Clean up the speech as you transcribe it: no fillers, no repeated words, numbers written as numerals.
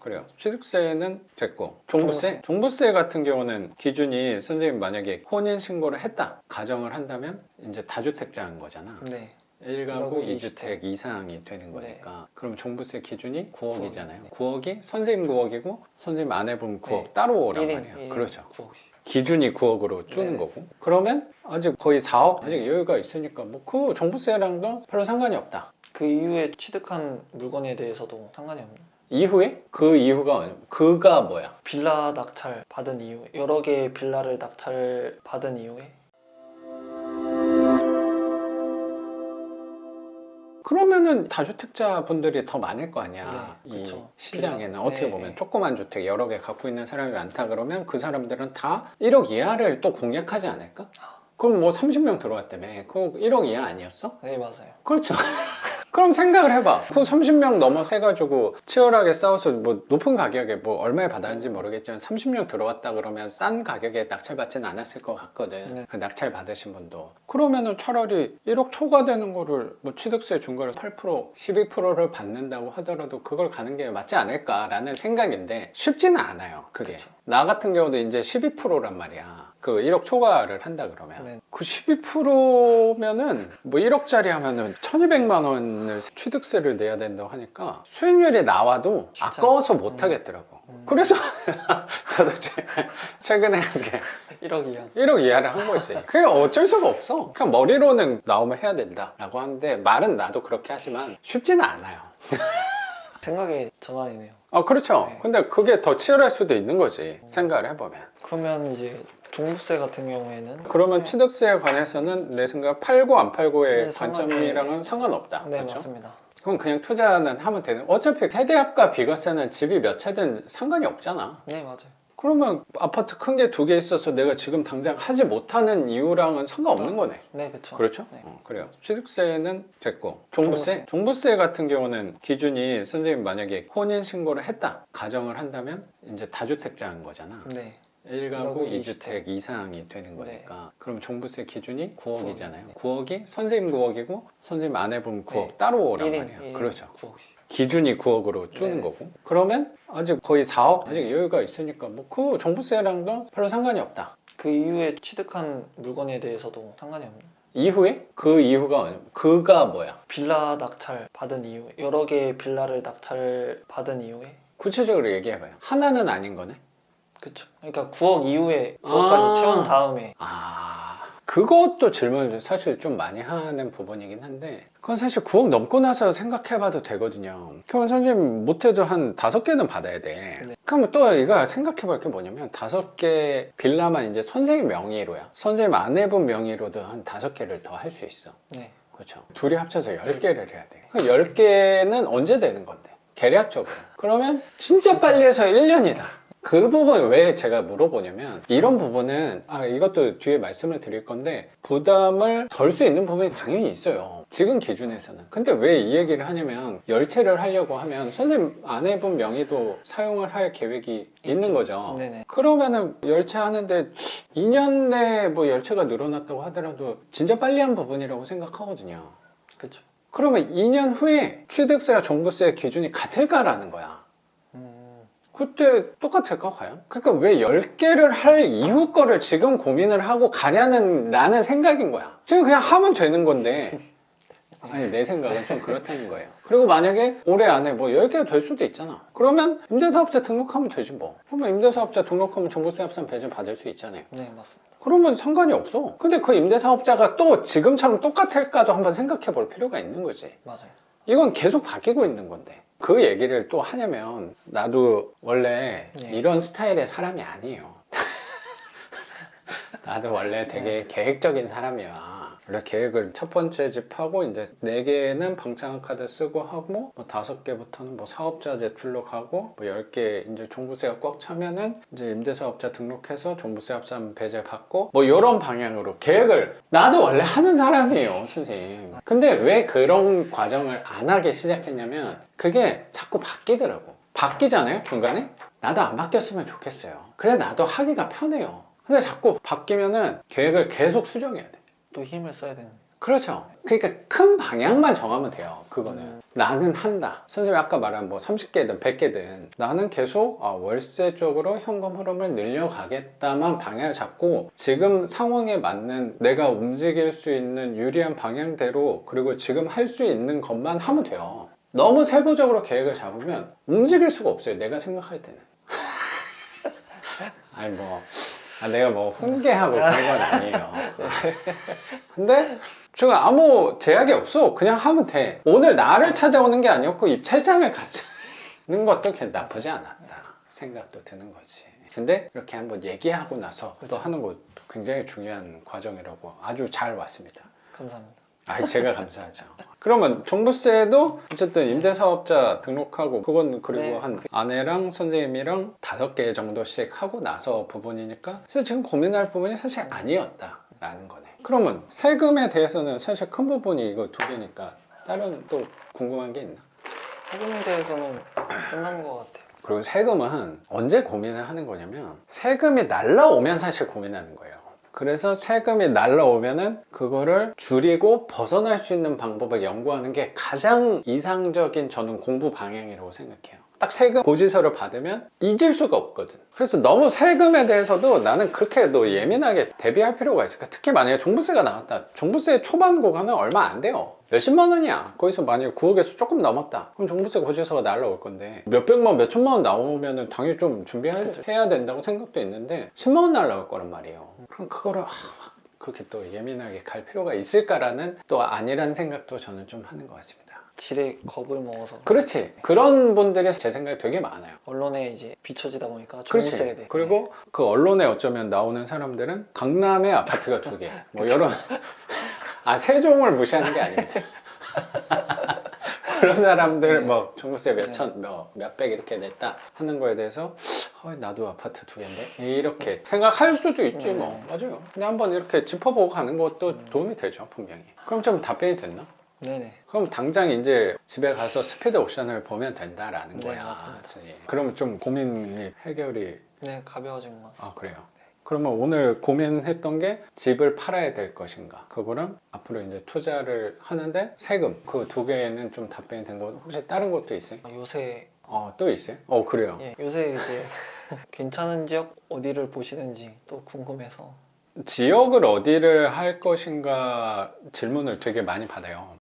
그래요. 취득세는 됐고 종부세? 종부세 같은 경우는 기준이 선생님 만약에 혼인신고를 했다 가정을 한다면 이제 다주택자인 거잖아. 네. 1가구 2주택 이상이 되는 거니까 그럼 종부세 기준이 9억이잖아요. 9억이 선생님 9억이고 선생님 아내분 9억 따로 오란 말이야. 그렇죠. 9억씩. 기준이 9억으로 주는 거고 그러면 아직 거의 4억 아직 여유가 있으니까 뭐 그 종부세랑도 별로 상관이 없다. 그 이후에 취득한 물건에 대해서도 상관이 없나요? 이후에? 그 이후가 그가 뭐야? 빌라 낙찰 받은 이후, 여러 개의 빌라를 낙찰 받은 이후에 그러면은 다주택자 분들이 더 많을 거 아니야. 네, 이 그쵸. 시장에는 빌라. 어떻게 네, 보면 네. 조그만 주택 여러 개 갖고 있는 사람이 많다 그러면 그 사람들은 다 1억 이하를 또 공략하지 않을까? 그럼 뭐 30명 들어왔다며. 그거 1억 이하 아니었어? 네, 맞아요. 그렇죠. 그럼 생각을 해봐. 그 30명 넘어 해가지고 치열하게 싸워서 뭐 높은 가격에 뭐 얼마에 받았는지 모르겠지만 30명 들어왔다 그러면 싼 가격에 낙찰받지는 않았을 것 같거든. 네. 그 낙찰 받으신 분도. 그러면은 차라리 1억 초과되는 거를 뭐 취득세 준 거를 8%, 12%를 받는다고 하더라도 그걸 가는 게 맞지 않을까라는 생각인데 쉽지는 않아요. 그게. 그쵸. 나 같은 경우도 이제 12%란 말이야. 그 1억 초과를 한다 그러면 네. 그 12%면은 뭐 1억짜리 하면은 1200만 원을 취득세를 내야 된다고 하니까 수익률이 나와도 진짜? 아까워서 못 하겠더라고. 그래서 저도 최근에 그게 1억 이하. 1억 이하를 한 거지. 그게 어쩔 수가 없어. 그냥 머리로는 나오면 해야 된다라고 하는데 말은 나도 그렇게 하지만 쉽지는 않아요. 생각의 전환이네요. 그렇죠. 네. 근데 그게 더 치열할 수도 있는 거지. 생각을 해보면. 그러면 이제 종부세 같은 경우에는 그러면 취득세에 관해서는 내 생각 팔고 안 팔고의 네, 관점이랑은 상관없다. 네, 그렇죠? 맞습니다. 그럼 그냥 투자는 하면 되는. 어차피 세대합과 비과세는 집이 몇 채든 상관이 없잖아. 네, 맞아요. 그러면 아파트 큰 게 2개 있어서 내가 지금 당장 하지 못하는 이유랑은 상관없는 거네. 네, 그렇죠. 그렇죠? 네. 그래요. 취득세는 됐고 종부세? 종부세 같은 경우는 기준이 선생님 만약에 혼인신고를 했다 가정을 한다면 이제 다주택자인 거잖아. 네. 1가구 1가구 2주택 이상이 되는 거니까 그럼 종부세 기준이 9억이잖아요. 네. 9억이 선생님 9억이고 선생님 아내분 9억 네. 따로 오란 1인, 말이야. 1인 그렇죠. 9억씩. 기준이 9억으로 주는 네. 거고 그러면 아직 거의 4억 아직 여유가 있으니까 뭐 그 종부세랑도 별로 상관이 없다. 그 이후에 취득한 물건에 대해서도 상관이 없나요? 이후에? 그 이후가 그가 뭐야? 빌라 낙찰 받은 이후에, 여러 개의 빌라를 낙찰 받은 이후에 구체적으로 얘기해봐요. 하나는 아닌 거네. 그쵸. 그러니까 9억 이후에 9억까지 채운 다음에 그것도 질문을 사실 좀 많이 하는 부분이긴 한데 그건 사실 9억 넘고 나서 생각해봐도 되거든요. 그러면 선생님 못해도 한 5개는 받아야 돼. 네. 그러면 또 이거 생각해볼 게 뭐냐면 5개 빌라만 이제 선생님 명의로야. 선생님 아내분 명의로도 한 5개를 더 할 수 있어. 네. 그렇죠. 둘이 합쳐서 10개를 해야 돼. 10개는 언제 되는 건데? 계략적으로. 그러면 진짜 빨리 해서 1년이다. 그 부분 왜 제가 물어보냐면 이런 부분은 이것도 뒤에 말씀을 드릴 건데 부담을 덜 수 있는 부분이 당연히 있어요. 지금 기준에서는. 근데 왜 이 얘기를 하냐면 열채를 하려고 하면 선생님 아내분 명의도 사용을 할 계획이 있는 거죠. 네네. 그러면은 열채 하는데 2년 내에 뭐 열채가 늘어났다고 하더라도 진짜 빨리 한 부분이라고 생각하거든요. 그쵸. 그러면 2년 후에 취득세와 종부세 기준이 같을까라는 거야. 그때 똑같을까 과연? 그러니까 왜 10개를 할 이후 거를 지금 고민을 하고 가냐는 나는 생각인 거야. 지금 그냥 하면 되는 건데 아니 내 생각은 좀 그렇다는 거예요. 그리고 만약에 올해 안에 뭐 10개가 될 수도 있잖아. 그러면 임대사업자 등록하면 되지 뭐. 그러면 임대사업자 등록하면 종부세 합산 배제 받을 수 있잖아요. 네, 맞습니다. 그러면 상관이 없어. 근데 그 임대사업자가 또 지금처럼 똑같을까도 한번 생각해 볼 필요가 있는 거지. 맞아요. 이건 계속 바뀌고 있는 건데 그 얘기를 또 하냐면 나도 원래 이런 스타일의 사람이 아니에요. 나도 원래 되게 계획적인 사람이야. 원래 계획을 첫 번째 집 하고 이제 4개는 방창카드 쓰고 하고 뭐 5개부터는 뭐 사업자 제출로 가고 뭐 10개 이제 종부세가 꽉 차면은 이제 임대사업자 등록해서 종부세 합산 배제 받고 뭐 이런 방향으로 계획을 나도 원래 하는 사람이에요, 선생님. 근데 왜 그런 과정을 안 하기 시작했냐면 그게 자꾸 바뀌더라고. 바뀌잖아요, 중간에? 나도 안 바뀌었으면 좋겠어요. 그래 나도 하기가 편해요. 근데 자꾸 바뀌면은 계획을 계속 수정해야 돼. 또 힘을 써야 되는. 그렇죠. 그러니까 큰 방향만 정하면 돼요. 그거는 나는 한다. 선생님이 아까 말한 뭐 30개든 100개든 나는 계속 월세 쪽으로 현금 흐름을 늘려가겠다만 방향을 잡고 지금 상황에 맞는 내가 움직일 수 있는 유리한 방향대로 그리고 지금 할 수 있는 것만 하면 돼요. 너무 세부적으로 계획을 잡으면 움직일 수가 없어요. 내가 생각할 때는. 아니 뭐 내가 뭐 훈계하고 그런 건 아니에요. 근데 지금 아무 제약이 없어. 그냥 하면 돼. 오늘 나를 찾아오는 게 아니었고 입찰장을 가는 것도 그냥 나쁘지 않았다 생각도 드는 거지. 근데 이렇게 한번 얘기하고 나서 또 하는 것도 굉장히 중요한 과정이라고 아주 잘 왔습니다. 감사합니다. 제가 감사하죠. 그러면 종부세도 어쨌든 임대사업자 등록하고 그건 그리고 네. 한 아내랑 선생님이랑 5개 정도씩 하고 나서 부분이니까 사실 지금 고민할 부분이 사실 아니었다라는 거네. 그러면 세금에 대해서는 사실 큰 부분이 이거 2개니까 다른 또 궁금한 게 있나? 세금에 대해서는 끝난 것 같아요. 그리고 세금은 언제 고민을 하는 거냐면 세금이 날라오면 사실 고민하는 거예요. 그래서 세금이 날라오면은 그거를 줄이고 벗어날 수 있는 방법을 연구하는 게 가장 이상적인 저는 공부 방향이라고 생각해요. 딱 세금 고지서를 받으면 잊을 수가 없거든. 그래서 너무 세금에 대해서도 나는 그렇게 너 예민하게 대비할 필요가 있을까? 특히 만약에 종부세가 나왔다. 종부세 초반 구간은 얼마 안 돼요. 몇십만 원이야. 거기서 만약에 9억에서 조금 넘었다. 그럼 종부세 고지서가 날라올 건데 몇백만, 몇천만 원 나오면은 당연히 좀 준비해야 된다고 생각도 있는데 10만 원 날라올 거란 말이에요. 그럼 그거를 그렇게 또 예민하게 갈 필요가 있을까라는 또 아니란 생각도 저는 좀 하는 것 같습니다. 지레 겁을 먹어서 그렇지. 그런 분들이 제 생각에 되게 많아요. 언론에 이제 비춰지다 보니까 그렇지. 종부세에 대해 그리고 그 언론에 어쩌면 나오는 사람들은 강남에 아파트가 2개. 뭐 이런 세종을 무시하는 게 아니겠죠. 그런 사람들 뭐 종부세 몇천, 몇백 이렇게 냈다 하는 거에 대해서 나도 아파트 2개인데 이렇게 생각할 수도 있지 뭐. 맞아요. 근데 한번 이렇게 짚어보고 가는 것도 도움이 되죠 분명히. 그럼 좀 답변이 됐나? 네네. 그럼 당장 이제 집에 가서 스피드 옵션을 보면 된다라는 네, 거야. 맞습니다. 그러면 좀 고민이 해결이 네, 가벼워진 것 같습니다. 그래요. 그러면 오늘 고민했던 게 집을 팔아야 될 것인가 그거랑 앞으로 이제 투자를 하는데 세금 그 2개는 좀 답변이 된 거 혹시 다른 것도 있어요? 요새 또 있어요? 그래요. 요새 이제 괜찮은 지역 어디를 보시는지 또 궁금해서 지역을 어디를 할 것인가 질문을 되게 많이 받아요.